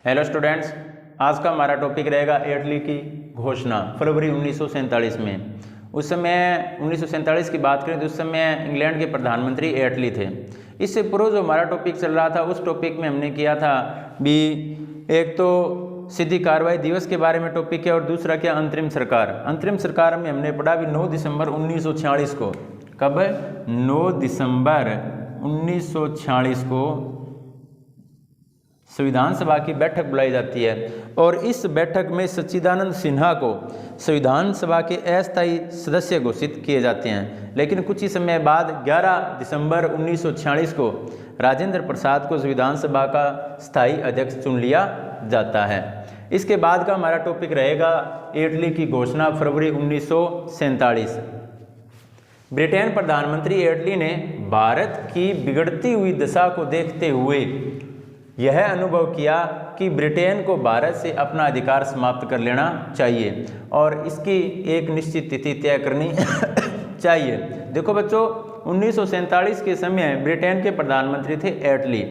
Hello students, आज का हमारा टॉपिक रहेगा एटली की घोषणा फरवरी 1947 में। उस समय 1947 की बात करें तो उस समय इंग्लैंड के प्रधानमंत्री एटली थे। इससे पूर्व जो हमारा टॉपिक चल रहा था उस टॉपिक में हमने किया था भी एक तो सीधी कार्रवाई दिवस के बारे में टॉपिक है और दूसरा क्या अंतरिम सरकार। अंतरिम सरकार में हमने पढ़ा भी 9 दिसंबर 1946 को, कब 9 दिसंबर 1946 को संविधान सभा की बैठक बुलाई जाती है और इस बैठक में सच्चिदानंद सिन्हा को संविधान सभा के अस्थायी सदस्य घोषित किए जाते हैं। लेकिन कुछ ही समय बाद 11 दिसंबर 1946 को राजेंद्र प्रसाद को संविधान सभा का स्थायी अध्यक्ष चुन लिया जाता है। इसके बाद का हमारा टॉपिक रहेगा एटली की घोषणा फरवरी 1947। ब्रिटेन प्रधानमंत्री एटली ने भारत की बिगड़ती हुई दशा को देखते हुए यह अनुभव किया कि ब्रिटेन को भारत से अपना अधिकार समाप्त कर लेना चाहिए और इसकी एक निश्चित तिथि तय करनी चाहिए। देखो बच्चों, 1947 के समय ब्रिटेन के प्रधानमंत्री थे एटली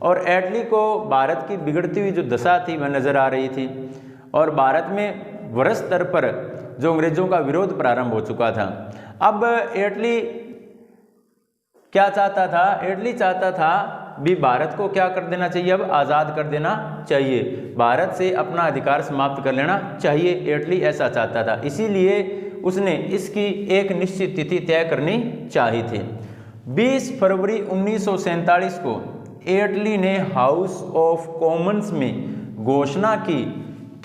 और एटली को भारत की बिगड़ती हुई जो दशा थी वह नज़र आ रही थी और भारत में वृहद स्तर पर जो अंग्रेज़ों का विरोध प्रारंभ हो चुका था। अब एटली क्या चाहता था? एटली चाहता था भी भारत को क्या कर देना चाहिए, अब आज़ाद कर देना चाहिए, भारत से अपना अधिकार समाप्त कर लेना चाहिए। एटली ऐसा चाहता था, इसीलिए उसने इसकी एक निश्चित तिथि तय करनी चाहिए थी। 20 फरवरी 1947 को एटली ने हाउस ऑफ कॉमन्स में घोषणा की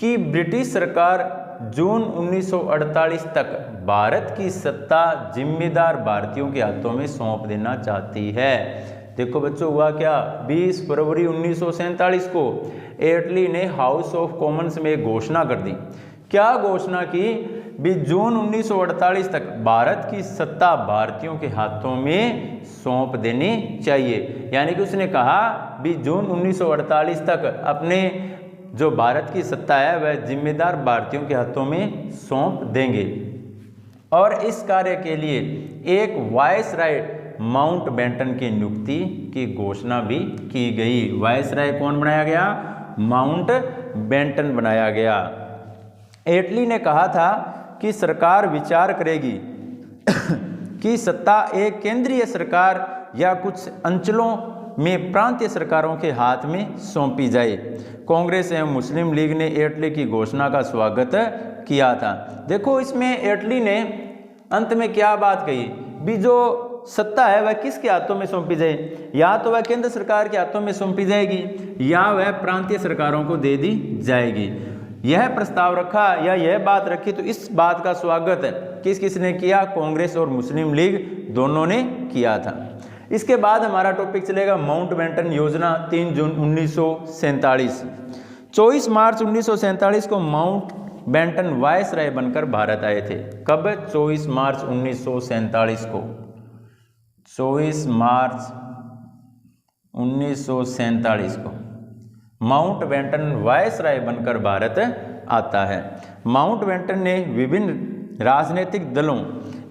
कि ब्रिटिश सरकार जून 1948 तक भारत की सत्ता जिम्मेदार भारतीयों के हाथों में सौंप देना चाहती है। देखो बच्चों, हुआ क्या? 20 फरवरी 1947 को एटली ने हाउस ऑफ कॉमन्स में घोषणा कर दी। क्या घोषणा की? भी जून 1948 तक भारत की सत्ता भारतीयों के हाथों में सौंप देनी चाहिए। यानी कि उसने कहा भी जून 1948 तक अपने जो भारत की सत्ता है वह जिम्मेदार भारतीयों के हाथों में सौंप देंगे। और इस कार्य के लिए एक वायसराय माउंटबेटन की नियुक्ति की घोषणा भी की गई। वायसराय कौन बनाया गया? माउंटबेटन बनाया गया। एटली ने कहा था कि सरकार विचार करेगी कि सत्ता एक केंद्रीय सरकार या कुछ अंचलों में प्रांतीय सरकारों के हाथ में सौंपी जाए। कांग्रेस एवं मुस्लिम लीग ने एटली की घोषणा का स्वागत किया था। देखो, इसमें एटली ने अंत में क्या बात कही? भी जो सत्ता है वह किसके हाथों में सौंपी जाए? या तो वह केंद्र सरकार के हाथों में सौंपी जाएगी या वह प्रांतीय सरकारों को दे दी जाएगी। यह प्रस्ताव रखा या यह बात रखी तो इस बात का स्वागत किस किसने किया? कांग्रेस और मुस्लिम लीग दोनों ने किया था। इसके बाद हमारा टॉपिक चलेगा माउंटबेटन योजना 3 जून 1947। 24 मार्च 1947 को माउंटबेटन वायसराय बनकर भारत आए थे। कब? 24 मार्च 1947 को। 24 मार्च 1947 को माउंटबेटन वायसराय बनकर भारत आता है। माउंटबेटन ने विभिन्न राजनीतिक दलों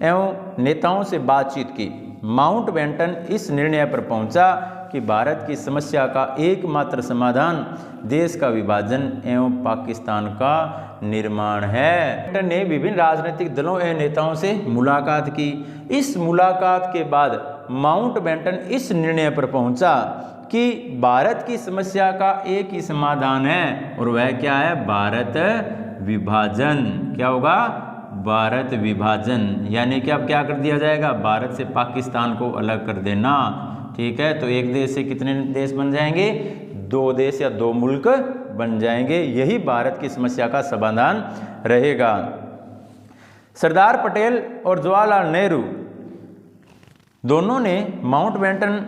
एवं नेताओं से बातचीत की। माउंटबेटन इस निर्णय पर पहुंचा कि भारत की समस्या का एकमात्र समाधान देश का विभाजन एवं पाकिस्तान का निर्माण है। माउंटबेटन ने विभिन्न राजनीतिक दलों एवं नेताओं से मुलाकात की। इस मुलाकात के बाद माउंटबेटन इस निर्णय पर पहुंचा कि भारत की समस्या का एक ही समाधान है और वह क्या है? भारत विभाजन। क्या होगा? भारत विभाजन। यानी कि अब क्या कर दिया जाएगा? भारत से पाकिस्तान को अलग कर देना। ठीक है, तो एक देश से कितने देश बन जाएंगे? 2 देश या 2 मुल्क बन जाएंगे। यही भारत की समस्या का समाधान रहेगा। सरदार पटेल और जवाहरलाल नेहरू दोनों ने माउंटबेटन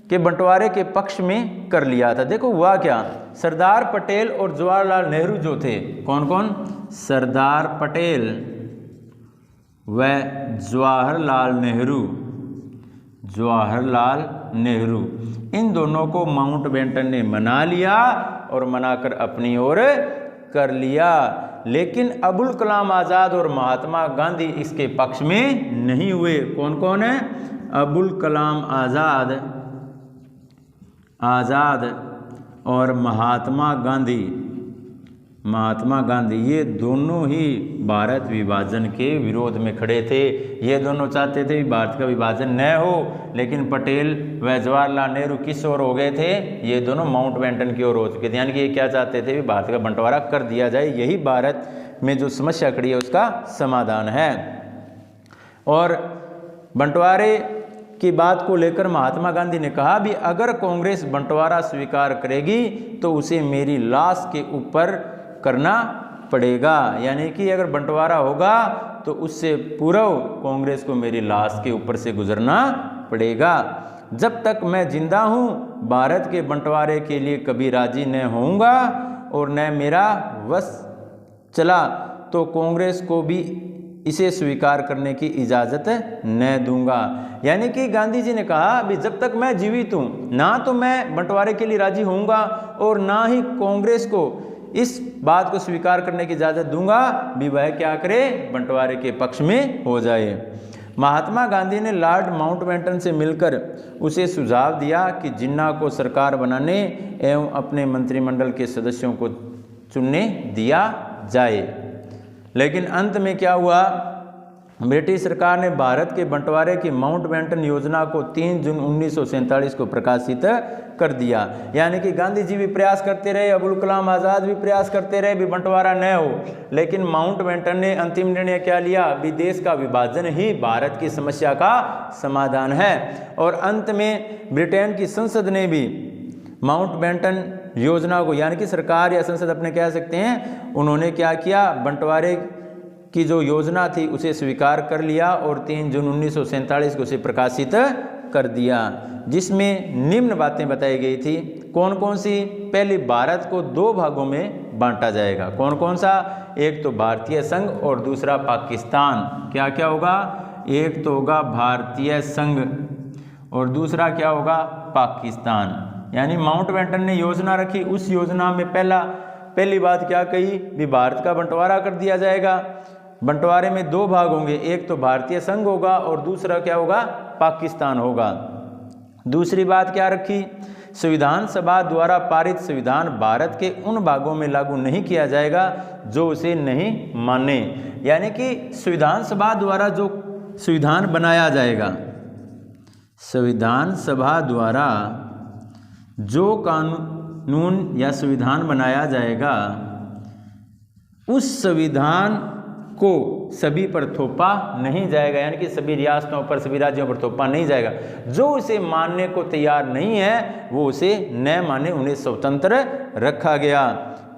के बंटवारे के पक्ष में कर लिया था। देखो हुआ क्या? सरदार पटेल और जवाहरलाल नेहरू जो थे, कौन कौन? सरदार पटेल व जवाहरलाल नेहरू, जवाहरलाल नेहरू, इन दोनों को माउंटबेटन ने मना लिया और मनाकर अपनी ओर कर लिया। लेकिन अबुल कलाम आज़ाद और महात्मा गांधी इसके पक्ष में नहीं हुए। कौन कौन है? अबुल कलाम आज़ाद और महात्मा गांधी ये दोनों ही भारत विभाजन के विरोध में खड़े थे। ये दोनों चाहते थे कि भारत का विभाजन न हो, लेकिन पटेल व जवाहरलाल नेहरू किस ओर हो गए थे? ये दोनों माउंटबेटन की ओर हो चुके थे। यानी कि ये क्या चाहते थे कि भारत का बंटवारा कर दिया जाए। यही भारत में जो समस्या खड़ी है उसका समाधान है। और बंटवारे की बात को लेकर महात्मा गांधी ने कहा भी अगर कांग्रेस बंटवारा स्वीकार करेगी तो उसे मेरी लाश के ऊपर करना पड़ेगा। यानी कि अगर बंटवारा होगा तो उससे पूर्व कांग्रेस को मेरी लाश के ऊपर से गुजरना पड़ेगा। जब तक मैं जिंदा हूँ भारत के बंटवारे के लिए कभी राजी न होऊंगा और न मेरा वश चला तो कांग्रेस को भी इसे स्वीकार करने की इजाज़त न दूंगा। यानी कि गांधी जी ने कहा भी जब तक मैं जीवित हूँ ना तो मैं बंटवारे के लिए राजी होऊंगा और ना ही कांग्रेस को इस बात को स्वीकार करने की इजाज़त दूंगा भी वह क्या करे, बंटवारे के पक्ष में हो जाए। महात्मा गांधी ने लॉर्ड माउंटबेटन से मिलकर उसे सुझाव दिया कि जिन्ना को सरकार बनाने एवं अपने मंत्रिमंडल के सदस्यों को चुनने दिया जाए। लेकिन अंत में क्या हुआ, ब्रिटिश सरकार ने भारत के बंटवारे की माउंटबेटन योजना को 3 जून 1947 को प्रकाशित कर दिया। यानी कि गांधी जी भी प्रयास करते रहे, अबुल कलाम आज़ाद भी प्रयास करते रहे भी बंटवारा न हो, लेकिन माउंटबेटन ने अंतिम निर्णय क्या लिया भी देश का विभाजन ही भारत की समस्या का समाधान है। और अंत में ब्रिटेन की संसद ने भी माउंटबेटन योजना को, यानी कि सरकार या संसद अपने कह सकते हैं, उन्होंने क्या किया, बंटवारे की जो योजना थी उसे स्वीकार कर लिया और 3 जून 1947 को उसे प्रकाशित कर दिया, जिसमें निम्न बातें बताई गई थी। कौन कौन सी? पहले भारत को 2 भागों में बांटा जाएगा। कौन कौन सा? एक तो भारतीय संघ और दूसरा पाकिस्तान। क्या क्या होगा? एक तो होगा भारतीय संघ और दूसरा क्या होगा? पाकिस्तान। यानी माउंटबेटन ने योजना रखी, उस योजना में पहली बात क्या कही भी भारत का बंटवारा कर दिया जाएगा। बंटवारे में 2 भाग होंगे, एक तो भारतीय संघ होगा और दूसरा क्या होगा? पाकिस्तान होगा। दूसरी बात क्या रखी? संविधान सभा द्वारा पारित संविधान भारत के उन भागों में लागू नहीं किया जाएगा जो उसे नहीं माने। यानी कि संविधान सभा द्वारा जो संविधान बनाया जाएगा, संविधान सभा द्वारा जो कानून या संविधान बनाया जाएगा उस संविधान को सभी पर थोपा नहीं जाएगा। यानी कि सभी रियासतों पर, सभी राज्यों पर थोपा नहीं जाएगा। जो उसे मानने को तैयार नहीं है वो उसे न माने, उन्हें स्वतंत्र रखा गया।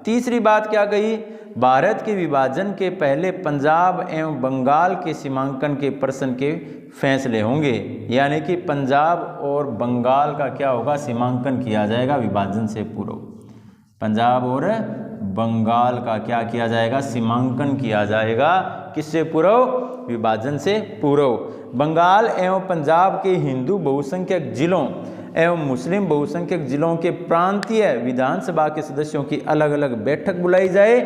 तीसरी बात क्या कही? भारत के विभाजन के पहले पंजाब एवं बंगाल के सीमांकन के प्रश्न के फैसले होंगे। यानी कि पंजाब और बंगाल का क्या होगा? सीमांकन किया जाएगा विभाजन से पूर्व। पंजाब और बंगाल का क्या किया जाएगा? सीमांकन किया जाएगा। किससे पूर्व? विभाजन से पूर्व। बंगाल एवं पंजाब के हिंदू बहुसंख्यक जिलों एवं मुस्लिम बहुसंख्यक जिलों के प्रांतीय विधानसभा के सदस्यों की अलग अलग बैठक बुलाई जाए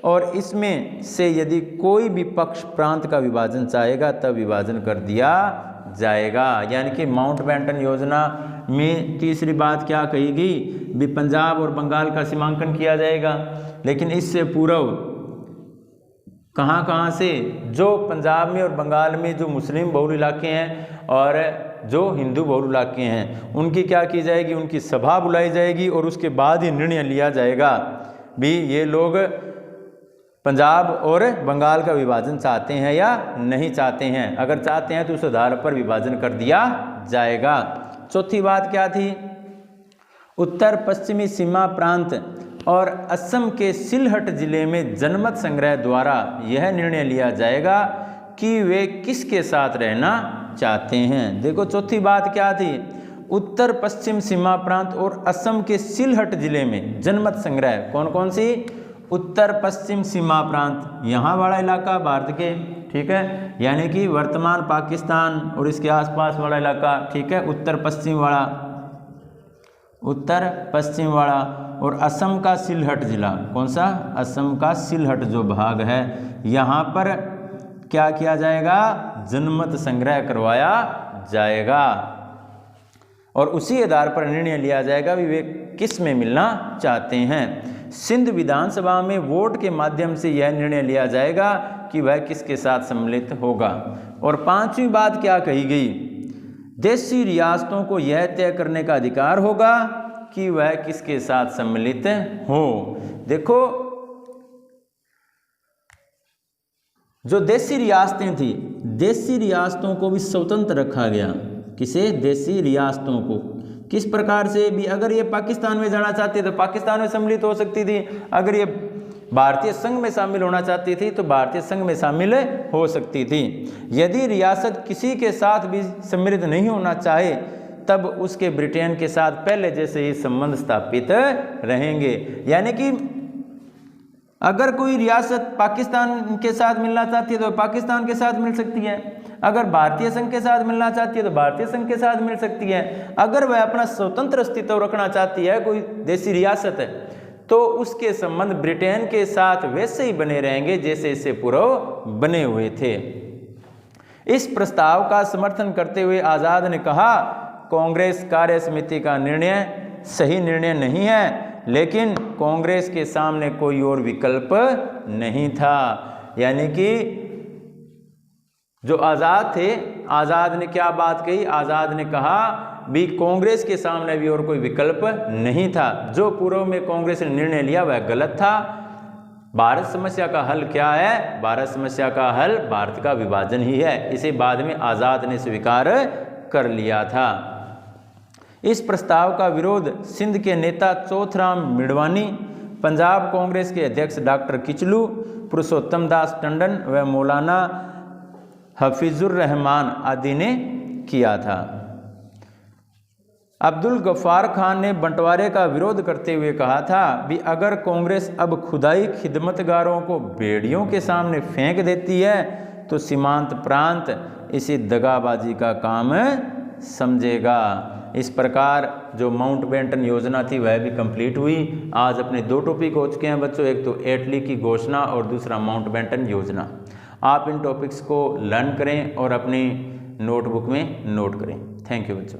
और इसमें से यदि कोई भी पक्ष प्रांत का विभाजन चाहेगा तब विभाजन कर दिया जाएगा। यानी कि माउंटबेटन योजना में तीसरी बात क्या कही गई भी पंजाब और बंगाल का सीमांकन किया जाएगा। लेकिन इससे पूर्व कहाँ से? जो पंजाब में और बंगाल में जो मुस्लिम बहुल इलाके हैं और जो हिंदू बहुल इलाके हैं उनकी क्या की जाएगी? उनकी सभा बुलाई जाएगी और उसके बाद ही निर्णय लिया जाएगा भी ये लोग पंजाब और बंगाल का विभाजन चाहते हैं या नहीं चाहते हैं। अगर चाहते हैं तो उस आधार पर विभाजन कर दिया जाएगा। चौथी बात क्या थी? उत्तर पश्चिमी सीमा प्रांत और असम के सिलहट जिले में जनमत संग्रह द्वारा यह निर्णय लिया जाएगा कि वे किसके साथ रहना चाहते हैं। देखो चौथी बात क्या थी? उत्तर पश्चिम सीमा प्रांत और असम के सिलहट जिले में जनमत संग्रह। कौन कौन सी? उत्तर पश्चिम सीमा प्रांत, यहाँ वाला इलाका भारत के, ठीक है, यानी कि वर्तमान पाकिस्तान और इसके आसपास वाला इलाका, ठीक है, उत्तर पश्चिम वाला और असम का सिलहट जिला। कौन सा? असम का सिलहट जो भाग है, यहाँ पर क्या किया जाएगा? जनमत संग्रह करवाया जाएगा। और उसी आधार पर निर्णय लिया जाएगा भी वे किस में मिलना चाहते हैं। सिंध विधानसभा में वोट के माध्यम से यह निर्णय लिया जाएगा कि वह किसके साथ सम्मिलित होगा। और पांचवी बात क्या कही गई, देशी रियासतों को यह तय करने का अधिकार होगा कि वह किसके साथ सम्मिलित हो। देखो, जो देशी रियासतें थी, देशी रियासतों को भी स्वतंत्र रखा गया। किसे? देशी रियासतों को। किस प्रकार से भी, अगर ये पाकिस्तान में जाना चाहती तो पाकिस्तान में सम्मिलित हो सकती थी, अगर ये भारतीय संघ में शामिल होना चाहती थी तो भारतीय संघ में शामिल हो सकती थी। यदि रियासत किसी के साथ भी सम्मिलित नहीं होना चाहे तब उसके ब्रिटेन के साथ पहले जैसे ही संबंध स्थापित रहेंगे। यानी कि अगर कोई रियासत पाकिस्तान के साथ मिलना चाहती है तो पाकिस्तान के साथ मिल सकती है, अगर भारतीय संघ के साथ मिलना चाहती है तो भारतीय संघ के साथ मिल सकती है। अगर वह अपना स्वतंत्र अस्तित्व रखना चाहती है, कोई देशी रियासत है, तो उसके संबंध ब्रिटेन के साथ वैसे ही बने रहेंगे जैसे इससे पूर्व बने हुए थे। इस प्रस्ताव का समर्थन करते हुए आज़ाद ने कहा, कांग्रेस कार्य समिति का निर्णय सही निर्णय नहीं है, लेकिन कांग्रेस के सामने कोई और विकल्प नहीं था। यानी कि जो आज़ाद थे, आज़ाद ने क्या बात कही? आज़ाद ने कहा भी कांग्रेस के सामने भी और कोई विकल्प नहीं था। जो पूर्व में कांग्रेस ने निर्णय लिया वह गलत था। भारत समस्या का हल क्या है? भारत समस्या का हल भारत का विभाजन ही है। इसे बाद में आज़ाद ने स्वीकार कर लिया था। इस प्रस्ताव का विरोध सिंध के नेता चौथराम मिडवानी, पंजाब कांग्रेस के अध्यक्ष डॉक्टर किचलू, पुरुषोत्तम दास टंडन व मौलाना हफीजुर रहमान आदि ने किया था। अब्दुल गफ्फार खान ने बंटवारे का विरोध करते हुए कहा था भी अगर कांग्रेस अब खुदाई खिदमतगारों को बेड़ियों के सामने फेंक देती है तो सीमांत प्रांत इसे दगाबाजी का काम समझेगा। इस प्रकार जो माउंटबेटन योजना थी वह भी कंप्लीट हुई। आज अपने दो टॉपिक हो चुके हैं बच्चों, एक तो एटली की घोषणा और दूसरा माउंटबेटन योजना। आप इन टॉपिक्स को लर्न करें और अपनी नोटबुक में नोट करें। थैंक यू बच्चों।